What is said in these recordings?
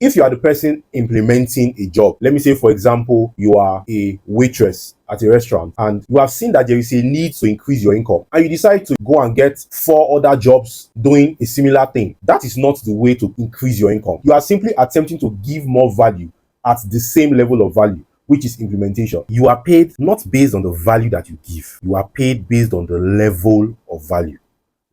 if you are the person implementing a job, let me say, for example, you are a waitress at a restaurant and you have seen that there is a need to increase your income and you decide to go and get 4 other jobs doing a similar thing, that is not the way to increase your income. You are simply attempting to give more value at the same level of value, which is implementation. You are paid not based on the value that you give. You are paid based on the level of value.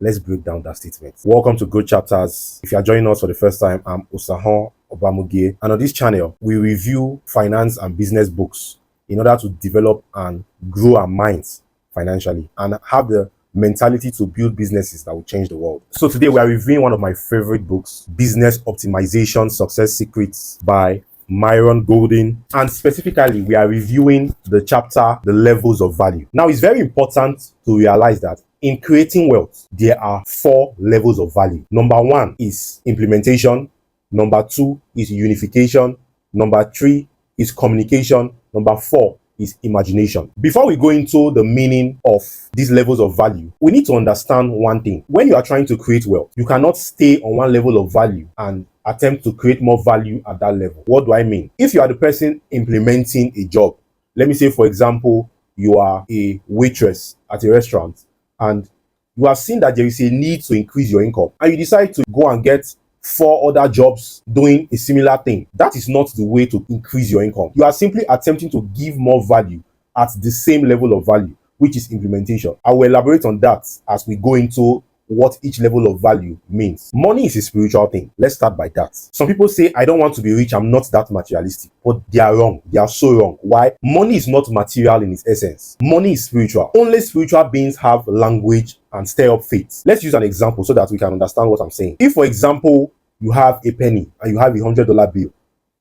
Let's break down that statement. Welcome to Good Chapters. If you are joining us for the first time, I'm Osahon Obamuge, and on this channel, we review finance and business books in order to develop and grow our minds financially and have the mentality to build businesses that will change the world. So today we are reviewing one of my favorite books, Business Optimization Success Secrets by Myron Golden, and specifically we are reviewing the chapter, The Levels of Value. Now, it's very important to realize that in creating wealth, there are 4 levels of value. Number 1 is implementation. Number 2 is unification. Number 3 is communication. Number 4 is imagination. Before we go into the meaning of these levels of value, we need to understand one thing. When you are trying to create wealth, you cannot stay on one level of value and attempt to create more value at that level. What do I mean? If you are the person implementing a job, let me say, for example, you are a waitress at a restaurant and you have seen that there is a need to increase your income and you decide to go and get 4 other jobs doing a similar thing, that is not the way to increase your income. You are simply attempting to give more value at the same level of value, which is implementation. I will elaborate on that as we go into what each level of value means. Money is a spiritual thing. Let's start by that. Some people say, I don't want to be rich, I'm not that materialistic. But they are wrong. They are so wrong. Why? Money is not material in its essence. Money is spiritual. Only spiritual beings have language and stir up faith. Let's use an example so that we can understand what I'm saying. If, for example, you have a penny and you have a $100 bill,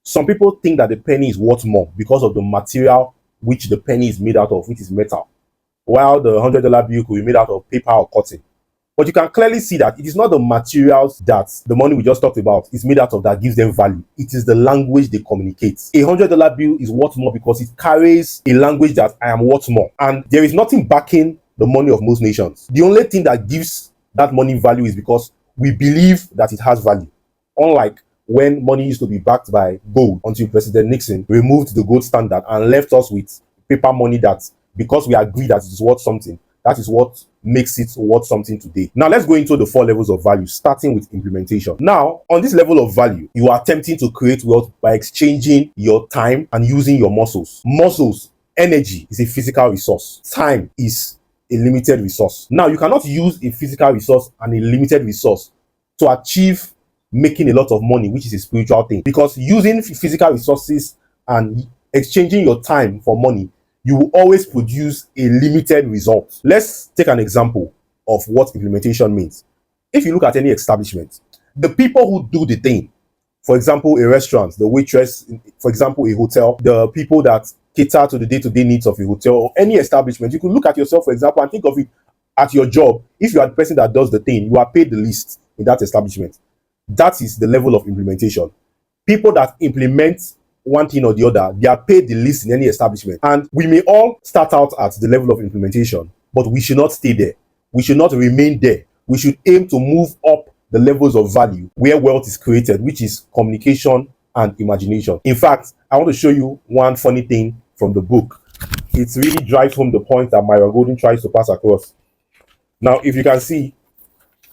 some people think that the penny is worth more because of the material which the penny is made out of, which is metal, while the $100 bill could be made out of paper or cotton. But you can clearly see that it is not the materials that the money we just talked about is made out of that gives them value. It is the language they communicate. A $100 bill is worth more because it carries a language that I am worth more. And there is nothing backing the money of most nations. The only thing that gives that money value is because we believe that it has value. Unlike when money used to be backed by gold until President Nixon removed the gold standard and left us with paper money that, because we agree that it is worth something, that is what makes it worth something today. Now, let's go into the 4 levels of value, starting with implementation. Now, on this level of value, you are attempting to create wealth by exchanging your time and using your muscles. Muscles, energy is a physical resource. Time is a limited resource. Now, you cannot use a physical resource and a limited resource to achieve making a lot of money, which is a spiritual thing, because using physical resources and exchanging your time for money, you will always produce a limited result. Let's take an example of what implementation means. If you look at any establishment, the people who do the thing, for example, a restaurant, the waitress, for example, a hotel, the people that cater to the day-to-day needs of a hotel or any establishment, you could look at yourself, for example, and think of it at your job. If you are the person that does the thing, you are paid the least in that establishment. That is the level of implementation. People that implement one thing or the other, they are paid the least in any establishment. And we may all start out at the level of implementation, but we should not stay there. We should not remain there. We should aim to move up the levels of value where wealth is created, which is communication and imagination. In fact, I want to show you one funny thing from the book. It really drives home the point that Myron Golden tries to pass across. Now, if you can see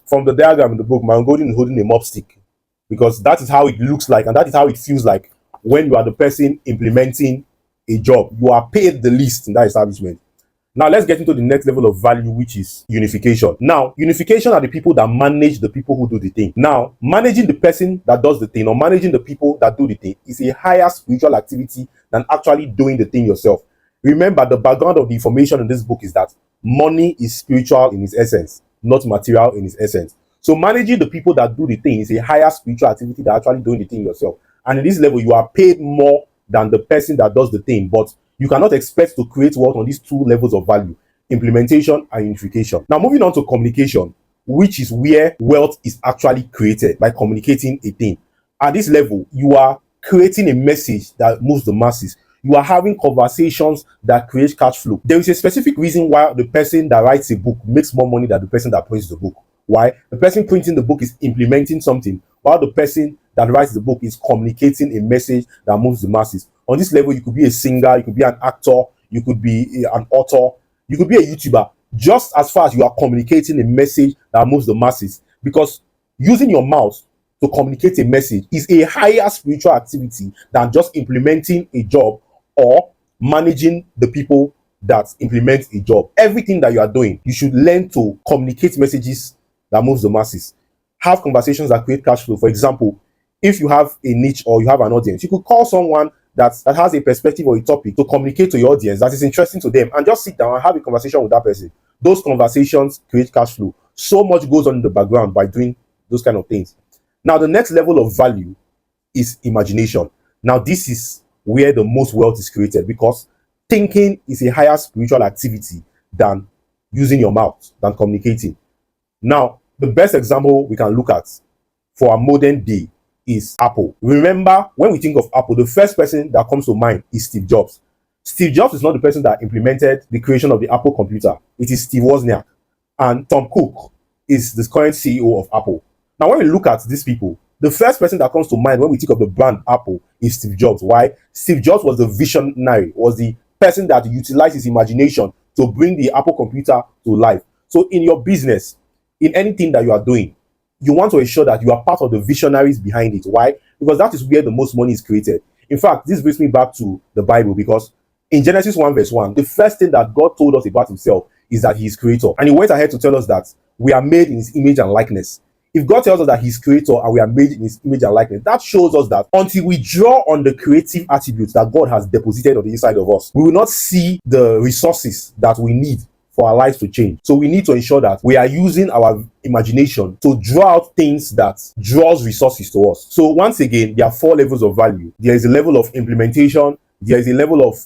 from the diagram in the book, Myron Golden is holding a mop stick, because that is how it looks like and that is how it feels like when you are the person implementing a job. You are paid the least in that establishment. Now, let's get into the next level of value, which is unification. Now, unification are the people that manage the people who do the thing. Now, managing the person that does the thing or managing the people that do the thing is a higher spiritual activity than actually doing the thing yourself. Remember, the background of the information in this book is that money is spiritual in its essence, not material in its essence. So managing the people that do the thing is a higher spiritual activity than actually doing the thing yourself. And in this level, you are paid more than the person that does the thing. But you cannot expect to create wealth on these 2 levels of value, implementation and unification. Now, moving on to communication, which is where wealth is actually created by communicating a thing. At this level, you are creating a message that moves the masses. You are having conversations that create cash flow. There is a specific reason why the person that writes a book makes more money than the person that prints the book. Why? The person printing the book is implementing something, while the person that writes the book is communicating a message that moves the masses. On this level, you could be a singer, you could be an actor, you could be an author, you could be a YouTuber, just as far as you are communicating a message that moves the masses. Because using your mouth to communicate a message is a higher spiritual activity than just implementing a job or managing the people that implement a job. Everything that you are doing, you should learn to communicate messages that moves the masses. Have conversations that create cash flow. For example, if you have a niche or you have an audience, you could call someone that has a perspective or a topic to communicate to your audience that is interesting to them, and just sit down and have a conversation with that person. Those conversations create cash flow. So much goes on in the background by doing those kind of things. Now, the next level of value is imagination. Now, this is where the most wealth is created, because thinking is a higher spiritual activity than using your mouth, than communicating. Now, the best example we can look at for our modern day is Apple. Remember, when we think of Apple, the first person that comes to mind is Steve Jobs. Steve Jobs is not the person that implemented the creation of the Apple computer. It is Steve Wozniak. And Tom Cook is the current CEO of Apple. Now, when we look at these people, the first person that comes to mind when we think of the brand Apple is Steve Jobs. Why? Steve Jobs was the visionary, was the person that utilized his imagination to bring the Apple computer to life. So in your business, in anything that you are doing, you want to ensure that you are part of the visionaries behind it. Why? Because that is where the most money is created. In fact, this brings me back to the Bible, because in Genesis 1 verse 1, the first thing that God told us about himself is that he is creator. And he went ahead to tell us that we are made in his image and likeness. If God tells us that he's creator and we are made in his image and likeness, that shows us that until we draw on the creative attributes that God has deposited on the inside of us, we will not see the resources that we need for our lives to change. So we need to ensure that we are using our imagination to draw out things that draws resources to us. So once again, there are 4 levels of value. There is a level of implementation, there is a level of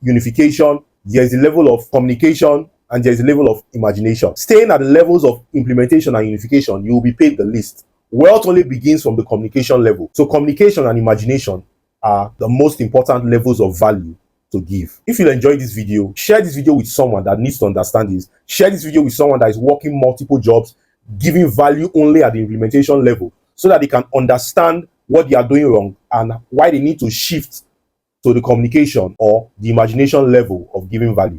unification, there is a level of communication, and there is a level of imagination. Staying at the levels of implementation and unification, you will be paid the least. Wealth only begins from the communication level. So communication and imagination are the most important levels of value to give. If you enjoyed this video, share this video with someone that needs to understand this. Share this video with someone that is working multiple jobs, giving value only at the implementation level, so that they can understand what they are doing wrong and why they need to shift to the communication or the imagination level of giving value.